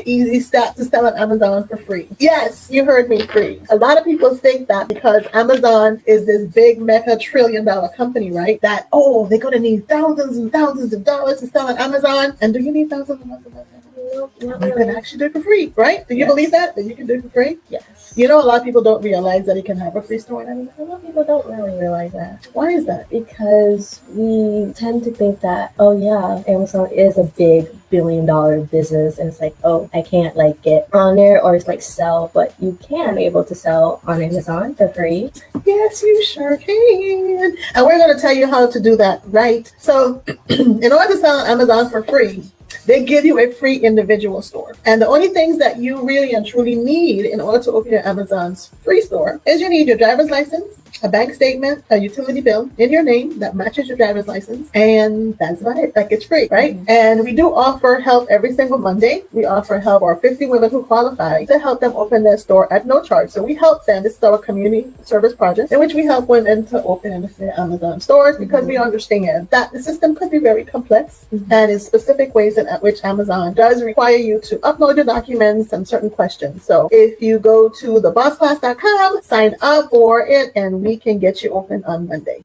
easy step to sell on Amazon for free. Yes, you heard me, free. A lot of people think that because Amazon is this big mega $1 trillion company, right? That, oh, they're going to need thousands and thousands of dollars to sell on Amazon. And do you need thousands and thousands of dollars? Nope, not You really. can actually do it for free, right? Do you believe that you can do it for free? Yes. You know, a lot of people don't realize that you can have a free store on Amazon. A lot of people don't really realize that. Why is that? Because we tend to think that, oh yeah, Amazon is a big billion-dollar business, and it's like, oh, I can't like get on there or like sell, but you can be able to sell on Amazon for free. Yes, you sure can. And we're going to tell you how to do that, right? So in order to sell on Amazon for free, they give you a free individual store. And the only things that you really and truly need in order to open your Amazon's free store is you need your driver's license, a bank statement, a utility bill in your name that matches your driver's license, and that's about it. Like, it's free, right? Mm-hmm. And we do offer help every single Monday. We offer help for 50 women who qualify to help them open their store at no charge. So we help them. This is our community service project in which we help women to open their Amazon stores, because we understand that the system could be very complex, and in specific ways at which Amazon does require you to upload your documents and certain questions. So if you go to thebossclass.com, sign up for it, and we can get you open on Monday.